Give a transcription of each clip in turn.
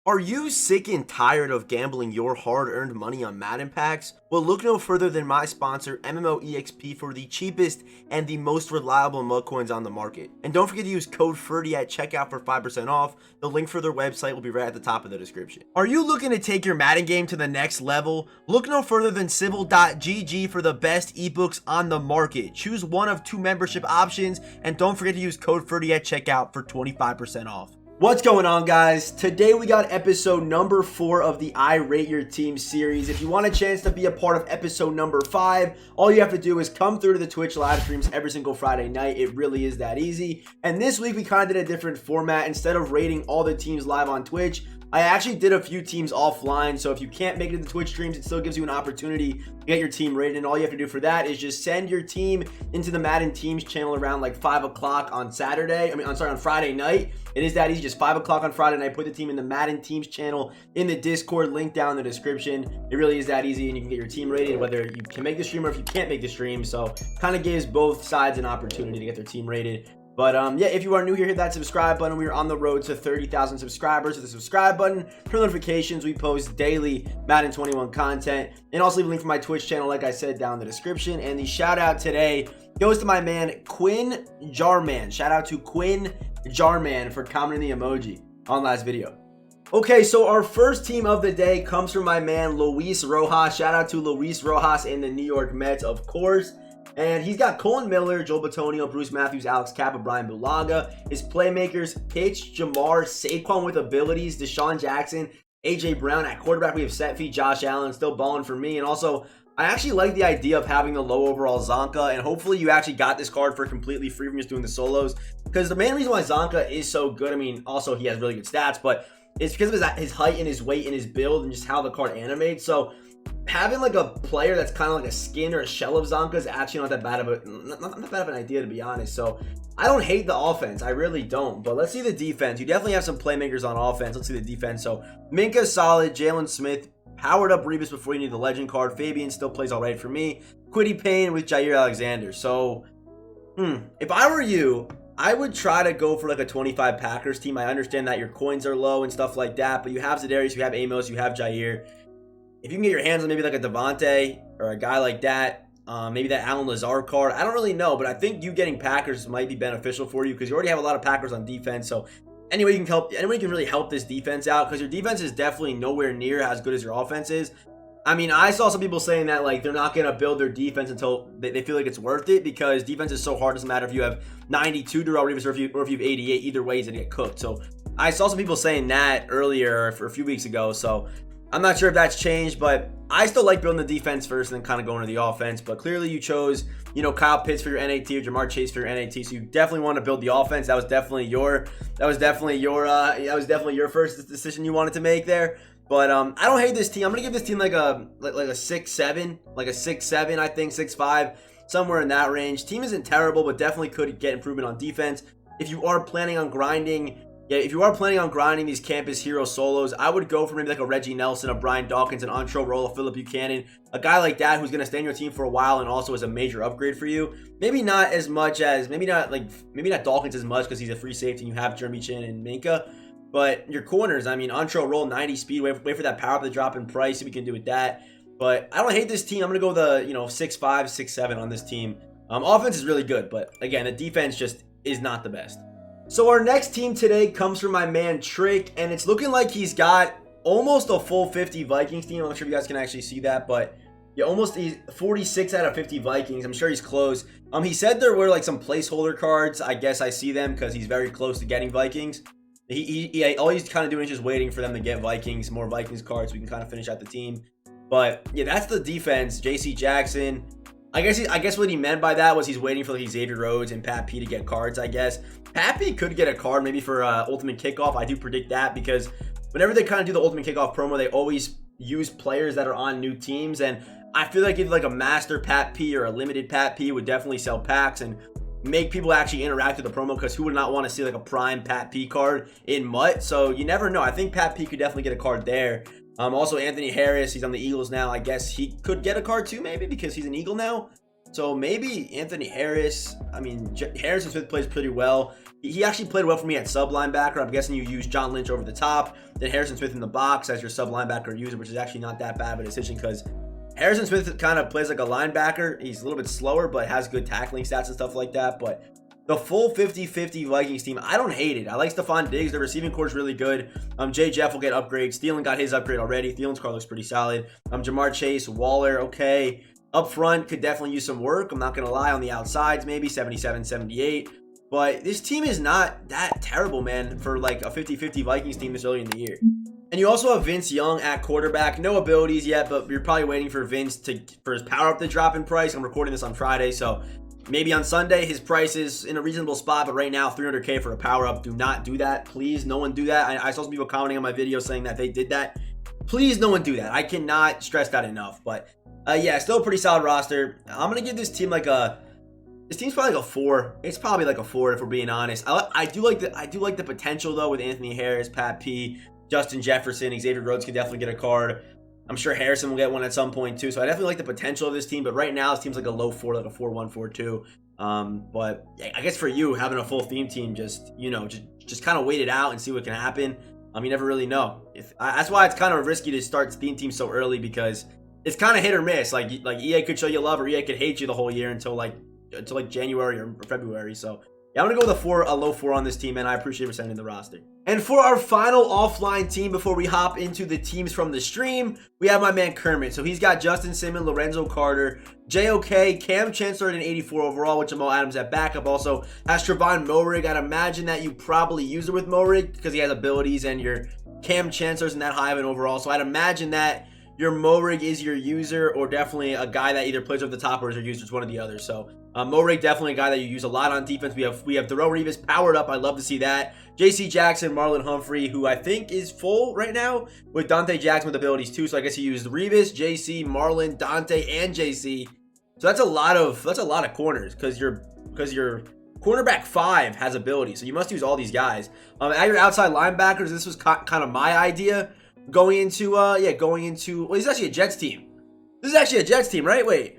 Are you sick and tired of gambling your hard-earned money on Madden packs? Well, look no further than my sponsor, MMOEXP, for the cheapest and the most reliable mug coins on the market. And don't forget to use code Ferdy at checkout for 5% off. The link for their website will be right at the top of the description. Are you looking to take your Madden game to the next level? Look no further than Civil.gg for the best ebooks on the market. Choose one of 2 membership options, and don't forget to use code Ferdy at checkout for 25% off. What's going on, guys? Today we got episode number 4 of the I Rate Your Team series. If you want a chance to be a part of episode number 5, all you have to do is come through to the Twitch live streams every single Friday night. It really is that easy. And this week we kind of did a different format. Instead of rating all the teams live on Twitch, I actually did a few teams offline, so if you can't make it to the Twitch streams, it still gives you an opportunity to get your team rated, and all you have to do for that is just send your team into the Madden Teams channel around like 5 o'clock on on Friday night. It is that easy, just 5 o'clock on Friday night. Put the team in the Madden Teams channel in the Discord, link down in the description. It really is that easy, and you can get your team rated, whether you can make the stream or if you can't make the stream, so kind of gives both sides an opportunity to get their team rated. But yeah, if you are new here, hit that subscribe button. We are on the road to 30,000 subscribers. Hit the subscribe button, turn notifications. We post daily Madden 21 content. And also leave a link for my Twitch channel, like I said, down in the description. And the shout out today goes to my man, Quinn Jarman. Shout out to Quinn Jarman for commenting the emoji on last video. Okay, so our first team of the day comes from my man, Luis Rojas. Shout out to Luis Rojas and the New York Mets, of course. And he's got Colin Miller, Joel Bitonio, Bruce Matthews, Alex Kappa, Brian Bulaga. His playmakers, Pitch, Jamar, Saquon with abilities, Deshaun Jackson, AJ Brown. At quarterback, we have set feet, Josh Allen, still balling for me. And also, I actually like the idea of having the low overall Zonka, and hopefully you actually got this card for completely free from just doing the solos. Because the main reason why Zonka is so good, I mean, also he has really good stats, but it's because of his height and his weight and his build and just how the card animates. So having like a player that's kind of like a skin or a shell of Zonka is actually not that bad of an idea, to be honest. So I don't hate the offense, I really don't. But let's see the defense. You definitely have some playmakers on offense. Let's see the defense. So Minka's solid, Jalen Smith, powered up Revis before you need the legend card. Fabian still plays all right for me. Quiddy Payne with Jair Alexander. So if I were you, I would try to go for like a 25 Packers team. I understand that your coins are low and stuff like that, but you have Za'Darius, you have Amos, you have Jair. If you can get your hands on maybe like a Devontae or a guy like that, maybe that Allen Lazard card, I don't really know, but I think you getting Packers might be beneficial for you because you already have a lot of Packers on defense. So anyway, you can really help this defense out because your defense is definitely nowhere near as good as your offense is. I mean, I saw some people saying that like they're not going to build their defense until they feel like it's worth it because defense is so hard. It doesn't matter if you have 92 Darrelle Revis or if you have 88. Either way, he's going to get cooked. So I saw some people saying that earlier for a few weeks ago. So I'm not sure if that's changed, but I still like building the defense first and then kind of going to the offense. But clearly you chose, Kyle Pitts for your NAT or Jamar Chase for your NAT. So you definitely want to build the offense. That was definitely your first decision you wanted to make there. But I don't hate this team. I'm gonna give this team like a 6-7, like a 6-7, I think 6-5, somewhere in that range. Team isn't terrible, but definitely could get improvement on defense. If you are planning on grinding these campus hero solos, I would go for maybe like a Reggie Nelson, a Brian Dawkins, an Antro Roll, a Phillip Buchanan, a guy like that who's gonna stay in your team for a while and also is a major upgrade for you. Maybe not Dawkins as much because he's a free safety and you have Jeremy Chin and Minka. But your corners, I mean, Antro Roll, 90 speed, wait for that power up to drop in price, so we can do with that. But I don't hate this team. I'm going to go with 6-5, 6-7 on this team. Offense is really good, but again, the defense just is not the best. So our next team today comes from my man Trick, and it's looking like he's got almost a full 50 Vikings team. I'm not sure if you guys can actually see that, but yeah, he's 46 out of 50 Vikings. I'm sure he's close. He said there were like some placeholder cards. I guess I see them because he's very close to getting Vikings. All he's kind of doing is just waiting for them to get more Vikings cards so we can kind of finish out the team. But yeah, that's the defense. JC Jackson. I guess what he meant by that was he's waiting for like Xavier Rhodes and Pat P to get cards, I guess. Pat P could get a card maybe for Ultimate Kickoff. I do predict that because whenever they kind of do the Ultimate Kickoff promo, they always use players that are on new teams. And I feel like either like a Master Pat P or a Limited Pat P would definitely sell packs and make people actually interact with the promo because who would not want to see like a prime Pat P card in MUT? So you never know. I think Pat P could definitely get a card there. Also Anthony Harris, he's on the Eagles now. I guess he could get a card too maybe because he's an Eagle now. So maybe Anthony Harris. I mean, Harrison Smith plays pretty well. He actually played well for me at sub linebacker. I'm guessing you use John Lynch over the top, then Harrison Smith in the box as your sub linebacker user, which is actually not that bad of a decision because Harrison Smith kind of plays like a linebacker. He's a little bit slower, but has good tackling stats and stuff like that. But the full 50-50 Vikings team, I don't hate it. I like Stephon Diggs. The receiving core is really good. Jay Jeff will get upgrades. Thielen got his upgrade already. Thielen's car looks pretty solid. Jamar Chase, Waller, okay. Up front, could definitely use some work. I'm not going to lie. On the outsides, maybe 77, 78. But this team is not that terrible, man, for like a 50-50 Vikings team this early in the year. And you also have Vince Young at quarterback. No abilities yet, but you're probably waiting for Vince for his power up to drop in price. I'm recording this on Friday, so maybe on Sunday his price is in a reasonable spot. But right now, $300K for a power up. Do not do that, please. No one do that. I saw some people commenting on my video saying that they did that. Please, no one do that. I cannot stress that enough. But yeah, still a pretty solid roster. I'm gonna give this team like a. This team's probably like a 4. It's probably like a 4 if we're being honest. I do like the potential though with Anthony Harris, Pat P, Justin Jefferson, Xavier Rhodes could definitely get a card. I'm sure Harrison will get one at some point too. So I definitely like the potential of this team. But right now, this team's like a low 4, like a 4-1, 4-2. But I guess for you having a full theme team, just just kind of wait it out and see what can happen. You never really know. That's why it's kind of risky to start theme teams so early because it's kind of hit or miss. Like EA could show you love or EA could hate you the whole year until like January or February. So yeah, I'm gonna go with a low 4 on this team, and I appreciate you sending the roster. And for our final offline team before we hop into the teams from the stream, we have my man Kermit. So he's got Justin Simmons, Lorenzo Carter, JOK, Cam Chancellor at an 84 overall with Jamal Adams at backup. Also has Trevon Moehrig. I'd imagine that you probably use it with Moehrig because he has abilities, and your Cam Chancellor's in that high of an overall. So I'd imagine that your Moehrig is your user, or definitely a guy that either plays over the top or is your user. It's one or the other. So Moehrig definitely a guy that you use a lot on defense. We have Darrelle Revis powered up. I love to see that. JC Jackson, Marlon Humphrey, who I think is full right now with Dante Jackson with abilities too. So I guess you used Revis, JC, Marlon, Dante, and JC. So that's a lot of corners because your cornerback 5 has ability. So you must use all these guys. At your outside linebackers, this was kind of my idea going into well, this is actually a Jets team. This is actually a Jets team, right? Wait.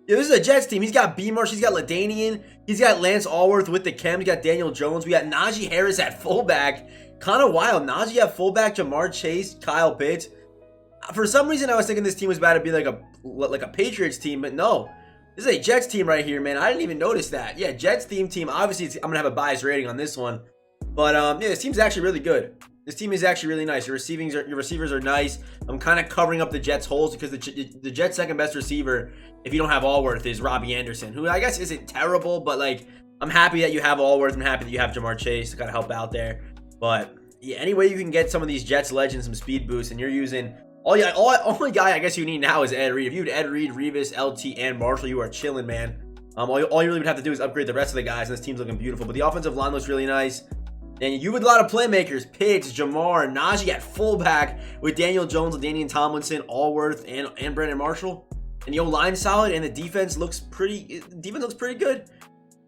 Yeah, this is a Jets team. He's got B-Marsh. He's got LaDainian. He's got Lance Allworth with the chem. He's got Daniel Jones. We got Najee Harris at fullback. Kind of wild. Najee at fullback. Jamar Chase. Kyle Pitts. For some reason, I was thinking this team was about to be like a Patriots team, but no. This is a Jets team right here, man. I didn't even notice that. Yeah, Jets team. Obviously, I'm going to have a biased rating on this one. But, yeah, this team's actually really good. This team is actually really nice. Your receivers are nice. I'm kind of covering up the Jets' holes because the Jets' second best receiver, if you don't have Allworth, is Robbie Anderson, who I guess isn't terrible, but like I'm happy that you have Allworth. I'm happy that you have Jamar Chase to kind of help out there. But yeah, any way you can get some of these Jets legends some speed boosts, and you're using only guy I guess you need now is Ed Reed. If you had Ed Reed, Revis, LT, and Marshall, you are chilling, man. All you really would have to do is upgrade the rest of the guys, and this team's looking beautiful. But the offensive line looks really nice. And you with a lot of playmakers, Pitts, Jamar, Najee at fullback with Daniel Jones, Daniel Tomlinson, Allworth, and Brandon Marshall. And the O-line solid, and the defense looks pretty good.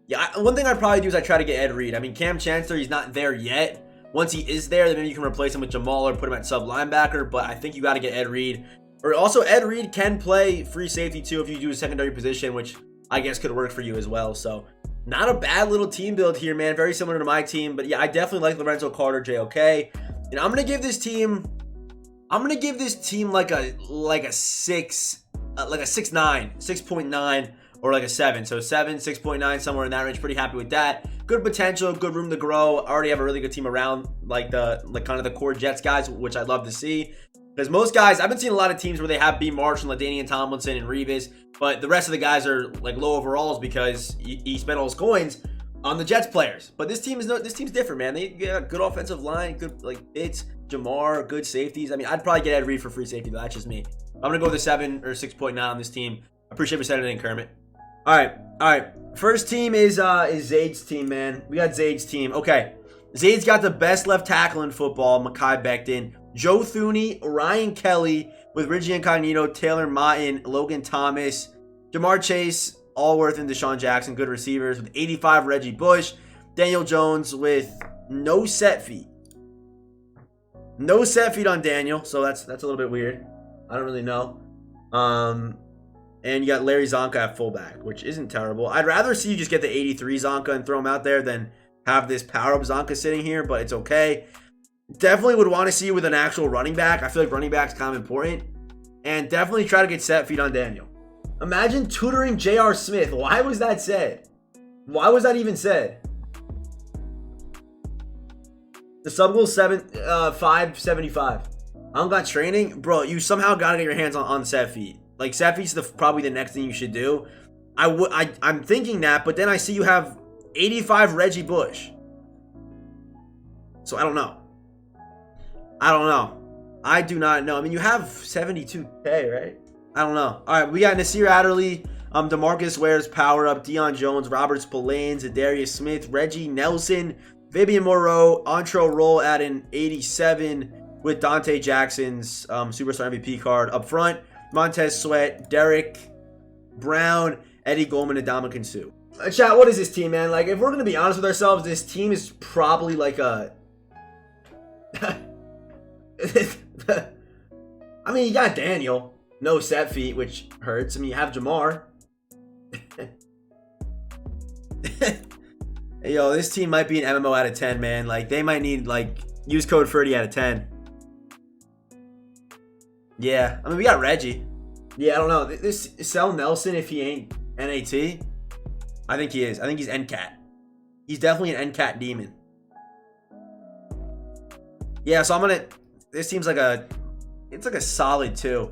Yeah, one thing I'd probably do is I try to get Ed Reed. I mean, Cam Chancellor, he's not there yet. Once he is there, then maybe you can replace him with Jamal or put him at sub linebacker. But I think you got to get Ed Reed. Or also, Ed Reed can play free safety too if you do a secondary position, which I guess could work for you as well. So not a bad little team build here, man. Very similar to my team. But yeah, I definitely like Lorenzo Carter, JOK. And I'm gonna give this team like a 6, like a 6.9, 6.9, or like a 7. So 7, 6.9, somewhere in that range. Pretty happy with that. Good potential, good room to grow. I already have a really good team around like kind of the core Jets guys, which I'd love to see. Because most guys, I've been seeing a lot of teams where they have B. Marsh and LaDainian Tomlinson and Revis, but the rest of the guys are like low overalls because he spent all his coins on the Jets players. But this team's different, man. They got good offensive line, good like Pitts, Jamar, good safeties. I mean, I'd probably get Ed Reed for free safety, but that's just me. I'm gonna go with a 7 or 6.9 on this team. I appreciate you sending it in, Kermit. All right. First team is Zaid's team, man. We got Zaid's team. Okay, Zaid's got the best left tackle in football, Mekhi Becton. Joe Thuney, Ryan Kelly with Richie Incognito, Taylor Martin, Logan Thomas, Jamar Chase, Allworth, and Deshaun Jackson. Good receivers with 85, Reggie Bush. Daniel Jones with no set feet. No set feet on Daniel, so that's a little bit weird. I don't really know. And you got Larry Zonka at fullback, which isn't terrible. I'd rather see you just get the 83 Zonka and throw him out there than have this power-up Zonka sitting here, but it's okay. Definitely would want to see you with an actual running back. I feel like running back's kind of important. And definitely try to get set feet on Daniel. Imagine tutoring J.R. Smith. Why was that said? Why was that even said? The sub goal 575. I don't got training. Bro, you somehow got to get your hands on set feet. Like, set feet's probably the next thing you should do. I'm thinking that, but then I see you have 85 Reggie Bush. So I don't know. I do not know. I mean, you have 72K, right? I don't know. All right, we got Nasir Adderley, DeMarcus Ware's power up, Deion Jones, Robert Spillane, Zadarius Smith, Reggie Nelson, Fabian Moreau, Antro Roll at an 87 with Dante Jackson's Superstar MVP card up front. Montez Sweat, Derek Brown, Eddie Goldman, and Ndamukong Suh. Chat, what is this team, man? Like, if we're going to be honest with ourselves, this team is probably like a... I mean, you got Daniel. No set feet, which hurts. I mean, you have Jamar. Hey, yo, this team might be an MMO out of 10, man. Like, they might need, like, use code Ferdy out of 10. Yeah, I mean, we got Reggie. Yeah, I don't know. This Sel Nelson, if he ain't NAT, I think he is. I think he's NCAT. He's definitely an NCAT demon. Yeah, so I'm gonna. This seems like it's like a solid 2.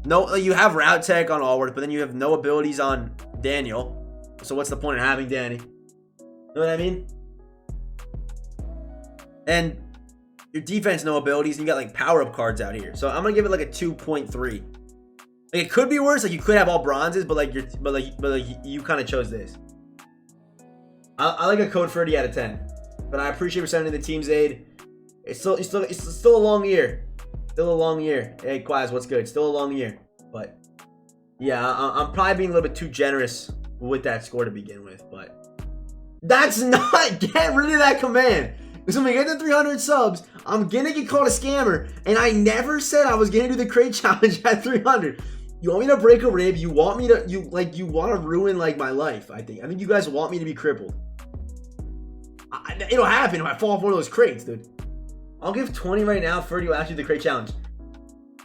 No, you have route tech on Allworth, but then you have no abilities on Daniel. So what's the point of having Danny? You know what I mean? And your defense, no abilities, and you got like power-up cards out here. So I'm gonna give it like a 2.3. Like, it could be worse. Like, you could have all bronzes, but you kind of chose this. I like a code 30 out of 10. But I appreciate for sending the team's aid. It's still a long year. Still a long year. Hey, Quaz, what's good? Still a long year. But yeah, I'm probably being a little bit too generous with that score to begin with. But that's not, get rid of that command. Because when we get to 300 subs, I'm gonna get called a scammer. And I never said I was gonna do the crate challenge at 300. You want me to break a rib? You want me to, you want to ruin like my life, I think you guys want me to be crippled. It'll happen if I fall off one of those crates, dude. I'll give 20 right now. Ferdy will actually do the crate challenge.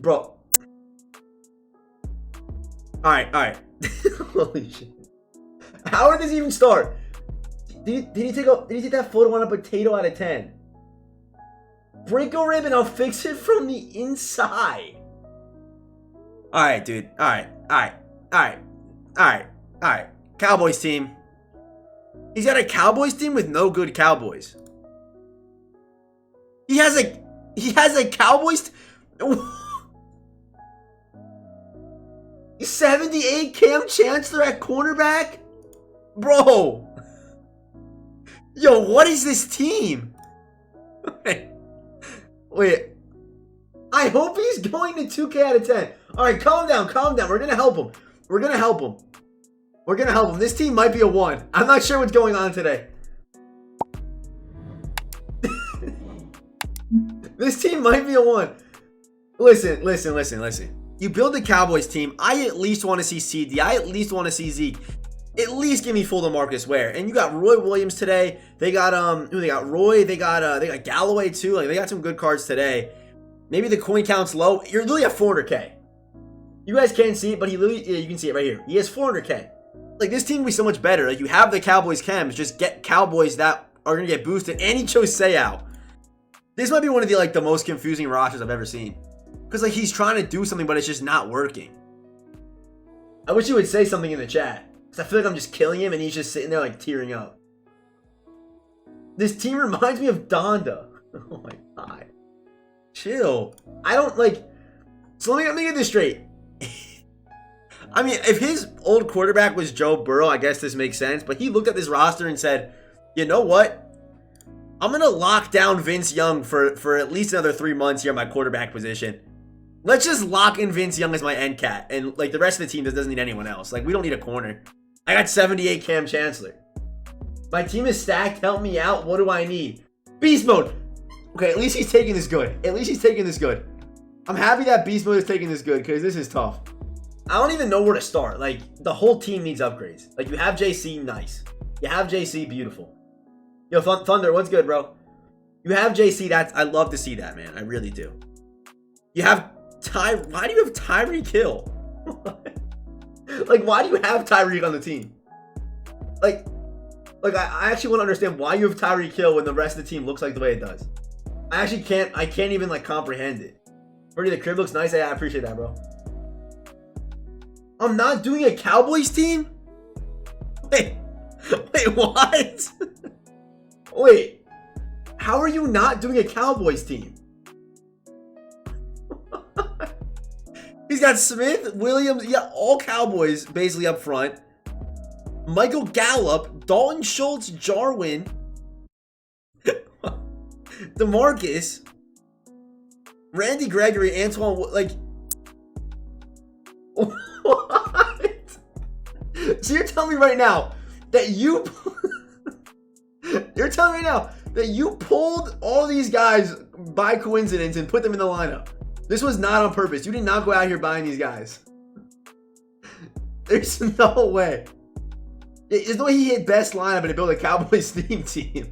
Bro. Alright. Holy shit. How did this even start? Did he take that photo on a potato out of 10? Break a rib and I'll fix it from the inside. Alright, dude. Alright. Cowboys team. He's got a Cowboys team with no good Cowboys. He has a Cowboys 78 Cam Chancellor at cornerback? Bro. Yo, what is this team? Wait. I hope he's going to 2K out of 10. Alright, calm down. We're gonna help him. This team might be a 1. I'm not sure what's going on today. This team might be a 1. Listen. You build the Cowboys team. I at least want to see CD. I at least want to see Zeke. At least give me full DeMarcus Ware. And you got Roy Williams today. They got they got Roy. They got Galloway too. Like, they got some good cards today. Maybe the coin count's low. You're literally at 400K. You guys can't see it, but you can see it right here. He has 400K. Like, this team will be so much better. Like, you have the Cowboys chems. Just get Cowboys that are gonna get boosted. And he chose Seau. This might be one of the most confusing rosters I've ever seen. Because, like, he's trying to do something, but it's just not working. I wish you would say something in the chat. Because I feel like I'm just killing him and he's just sitting there, like, tearing up. This team reminds me of Donda. Oh, my God. Chill. I don't, like... So let me get this straight. I mean, if his old quarterback was Joe Burrow, I guess this makes sense. But he looked at this roster and said, you know what? I'm going to lock down Vince Young for at least another 3 months here at my quarterback position. Let's just lock in Vince Young as my end cat. And, like, the rest of the team doesn't need anyone else. Like, we don't need a corner. I got 78 Cam Chancellor. My team is stacked. Help me out. What do I need? Beast mode. Okay, at least he's taking this good. I'm happy that Beast mode is taking this good because this is tough. I don't even know where to start. Like, the whole team needs upgrades. Like, you have JC, nice. You have JC, beautiful. Yo, Thunder, what's good, bro? You have JC, I love to see that, man. I really do. You have why do you have Tyreek Hill? Like, why do you have Tyreek on the team? Like I actually want to understand why you have Tyreek Hill when the rest of the team looks like the way it does. I can't even, like, comprehend it. Ferdy, the crib looks nice. Yeah, I appreciate that, bro. I'm not doing a Cowboys team? Wait, what? Wait, how are you not doing a Cowboys team? He's got Smith, Williams, yeah, all Cowboys basically up front. Michael Gallup, Dalton Schultz, Jarwin, DeMarcus, Randy Gregory, Antoine, like, what? So you're telling me right now that you're telling me right now that you pulled all these guys by coincidence and put them in the lineup. This was not on purpose. You did not go out here buying these guys. There's no way. There's no way he hit best lineup and build a Cowboys theme team.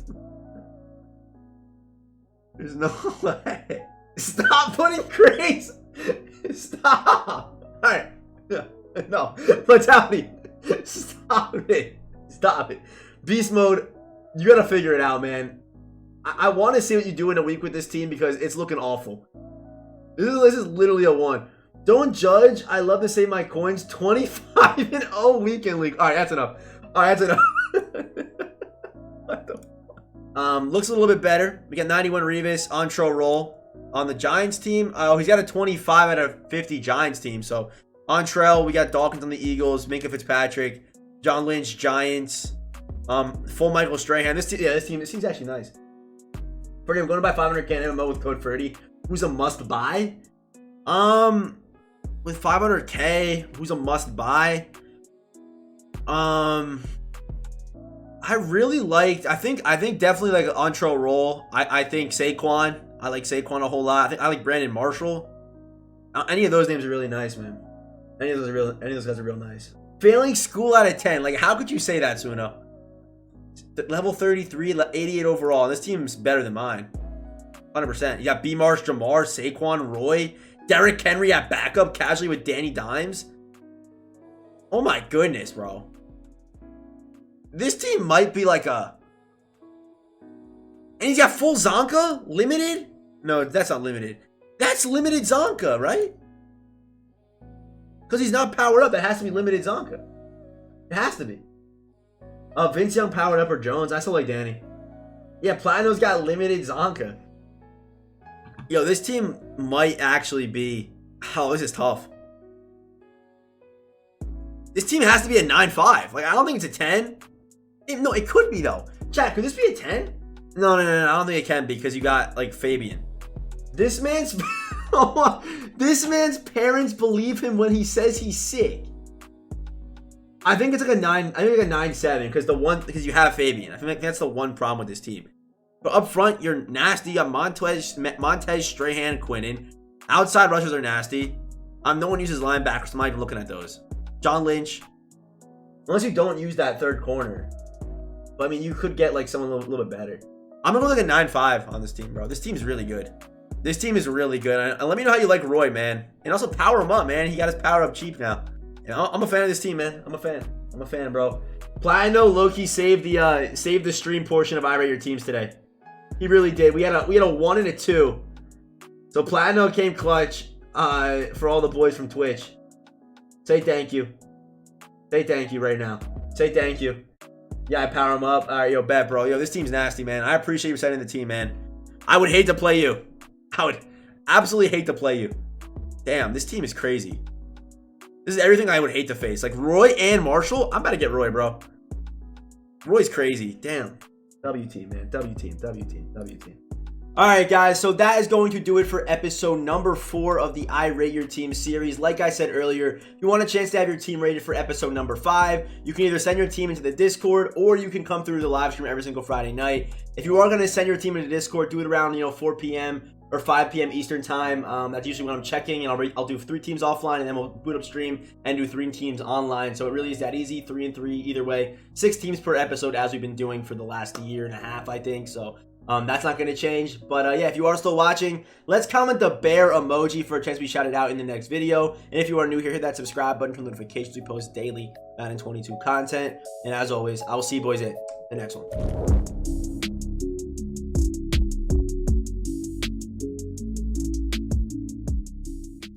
There's no way. Stop putting crazy. Stop. All right. No. Mentality. Stop it. Stop it. Beast mode. You got to figure it out, man. I want to see what you do in a week with this team because it's looking awful. This is literally a 1. Don't judge. I love to save my coins. 25-0 weekend league. All right, that's enough. All right, that's enough. What the fuck? Looks a little bit better. We got 91 Revis, Ontrell Roll on the Giants team. Oh, he's got a 25 out of 50 Giants team. So Ontrell, we got Dawkins on the Eagles, Minka Fitzpatrick, John Lynch, Giants, full Michael Strahan. This team's actually nice. Ferdy, I'm going to buy 500k MMO with code Ferdy. Who's a must buy? With 500k, who's a must buy? I really liked. I think definitely like Ontrell Roll. I think Saquon. I like Saquon a whole lot. I like Brandon Marshall. Any of those names are really nice, man. Any of those guys are real nice. Failing school out of 10. Like, how could you say that, Suno? Level 33, 88 overall. This team's better than mine. 100%. You got B. Marsh, Jamar, Saquon, Roy, Derrick Henry at backup casually with Danny Dimes. Oh my goodness, bro. This team might be like a... And he's got full Zonka? Limited? No, that's not limited. That's limited Zonka, right? Because he's not powered up. It has to be limited Zonka. It has to be. Vince Young powered up or Jones. I still like Danny. Yeah, Platino's got limited Zonka. Yo, this team might actually be... Oh, this is tough. This team has to be a 9-5. Like, I don't think it's a 10. No, it could be, though. Chat, could this be a 10? No. I don't think it can be because you got, like, Fabian. This man's... This man's parents believe him when he says he's sick. I think it's like a 9... I think like a 9-7 because you have Fabian. I feel like that's the one problem with this team. But up front, you're nasty. You got Montez, Strahan, Quinnen. Outside rushers are nasty. No one uses linebackers. I'm not even looking at those. John Lynch. Unless you don't use that third corner. But, I mean, you could get, like, someone a little bit better. I'm going to go like a 9-5 on this team, bro. This team is really good. This team is really good. And let me know how you like Roy, man. And also power him up, man. He got his power up cheap now. And I'm a fan of this team, man. I'm a fan, bro. Platino low-key saved the stream portion of I Rate Your Teams today. He really did. We had a 1 and a 2. So Platino came clutch for all the boys from Twitch. Say thank you. Say thank you right now. Say thank you. Yeah, I power him up. All right, yo, bet, bro. Yo, this team's nasty, man. I appreciate you sending the team, man. I would hate to play you. I would absolutely hate to play you. Damn, this team is crazy. This is everything I would hate to face. Like, Roy and Marshall. I'm about to get Roy, bro. Roy's crazy. Damn. W team, man. W team. All right, guys. So that is going to do it for episode number 4 of the I Rate Your Team series. Like I said earlier, if you want a chance to have your team rated for episode number 5, you can either send your team into the Discord or you can come through the live stream every single Friday night. If you are going to send your team into Discord, do it around 4 p.m. or 5 p.m. Eastern time. That's usually when I'm checking, and I'll do 3 teams offline, and then we'll boot up stream and do 3 teams online. So it really is that easy, 3 and 3 either way. 6 teams per episode, as we've been doing for the last year and a half, I think. So that's not going to change. But yeah, if you are still watching, let's comment the bear emoji for a chance to be shouted out in the next video. And if you are new here, hit that subscribe button for notifications. We post daily Madden 22 content. And as always, I will see you boys in the next one.